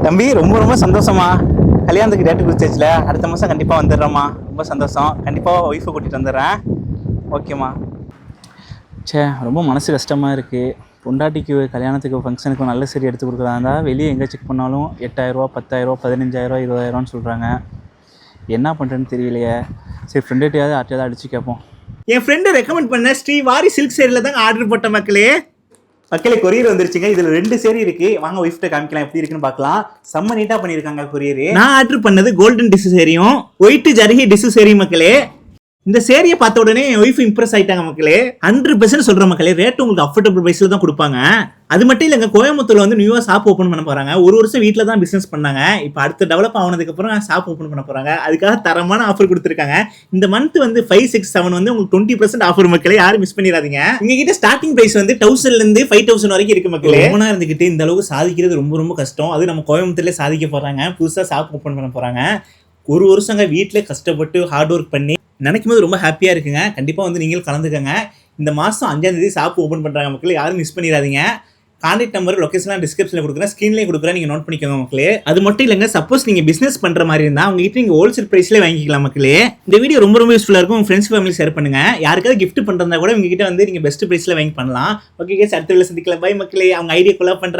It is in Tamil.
தம்பி ரொம்ப ரொம்ப சந்தோஷமா. கல்யாணத்துக்கு டேட்டு குறிச்சாச்சுல, அடுத்த மாதம் கண்டிப்பாக வந்துடுறோம்மா. ரொம்ப சந்தோஷம். கண்டிப்பாக ஒய்ஃபை கூட்டிகிட்டு வந்துடுறேன். ஓகேம்மா. சே, ரொம்ப மனசு கஷ்டமாக இருக்குது. பொண்டாட்டிக்கு கல்யாணத்துக்கு ஃபங்க்ஷனுக்கு நல்ல சரி எடுத்து கொடுக்குறதா இருந்தால் வெளியே எங்கே செக் பண்ணாலும் 8000, 10,000, 15,000, 20,000 சொல்கிறாங்க. என்ன பண்ணுறேன்னு தெரியலையே. சரி, ஃப்ரெண்டுகிட்டையாவது யார்ட்டையாவது அடித்து கேட்போம். என் ஃப்ரெண்டு ரெக்கமெண்ட் பண்ண ஸ்ரீவாரி சில்க் சேரியில் தாங்க ஆர்டர் போட்ட மக்களே. கொரியர் வந்துருச்சுங்க. இதுல 2 சேரி இருக்கு. வாங்க ஒய்ஃப்ட்ட காமிக்கலாம் எப்படி இருக்குன்னு பார்க்கலாம். செம்ம நீட்டா பண்ணிருக்காங்க கொரியர். நான் ஆர்டர் பண்ணது கோல்டன் டிஷ் சேரியும் ஒயிட் ஜரிகை டிஷ் சேரி மக்களே. இந்த சேரியை பார்த்த உடனே என் ஒய்ஃப் இம்ப்ரெஸ் ஆயிட்டாங்க மக்களே. 100% சொல்ற மக்களே, ரேட் உங்களுக்கு அஃபோர்டபுள் பிரைஸ்ல தான் கொடுப்பாங்க. அது மட்டும் இல்லைங்க, கோயம்புத்தூர்ல வந்து நியூவா ஷாப் ஓப்பன் பண்ண போறாங்க. ஒரு வருஷம் வீட்டில் தான் பிசினஸ் பண்ணாங்க. இப்போ அடுத்து டெவலப் ஆனதுக்கு அப்புறம் ஷாப் ஓப்பன் பண்ண போறாங்க. அதுக்காக தரமான ஆஃபர் கொடுத்துருக்காங்க. இந்த மந்த் வந்து 5, 6, 7 வந்து உங்களுக்கு 20% ஆஃபர் மக்களே. யாரும் மிஸ் பண்ணிடாதீங்க. உங்க கிட்ட ஸ்டார்டிங் பிரைஸ் வந்து 1000 இருந்து 5000 வரைக்கும் இருக்கு மக்களே. ரொம்ப நேரம் இருந்துகிட்டு இந்த அளவுக்கு சாதிக்கிறது ரொம்ப ரொம்ப கஷ்டம். அது நம்ம கோயம்புத்தூர்ல சாதிக்க போறாங்க. புதுசா ஷாப் ஓப்பன் பண்ண போறாங்க. ஒரு வருஷங்க வீட்டில் கஷ்டப்பட்டு ஹார்ட் ஒர்க் பண்ணி நினைக்கும் போது ரொம்ப ஹாப்பியாக இருக்குங்க. கண்டிப்பாக வந்து நீங்களும் கலந்துக்கங்க. இந்த மாதம் 5ஆம் தேதி ஷாப் ஓப்பன் பண்ணுறாங்க மக்களே. யாரும் மிஸ் பண்ணிடாதீங்க. கான்டாக்ட் நம்பர் லொகேஷன்லாம் டிஸ்கிரிப்ஷனில் கொடுக்குறேன், ஸ்க்ரீன்லேயே கொடுக்குறேன், நீங்கள் நோட் பண்ணிக்கோங்க மக்களே. அது மட்டும் இல்லைங்க, சப்போஸ் நீங்கள் பிஸ்னஸ் பண்ணுற மாதிரி இருந்தால் உங்ககிட்ட நீங்கள் ஹோல்சேல் ப்ரைஸ்லேயே வாங்கிக்கலாம் மக்களே. இந்த வீடியோ ரொம்ப ரொம்ப யூஸ்ஃபுல்லாக இருக்கும். உங்கள் ஃப்ரெண்ட்ஸ் ஃபேமிலி ஷேர் பண்ணுங்கள். யாருக்காவது கிஃப்ட் பண்ணுறதா கூட உங்ககிட்ட வந்து நீங்கள் பெஸ்ட் ப்ரைஸில் வாங்கி பண்ணலாம். ஓகே கேஸ், அடுத்த வீடியோவில் சந்திக்கலாம். பை மக்களே. அவங்க ஐடியா கொலா பண்ணுறேன்.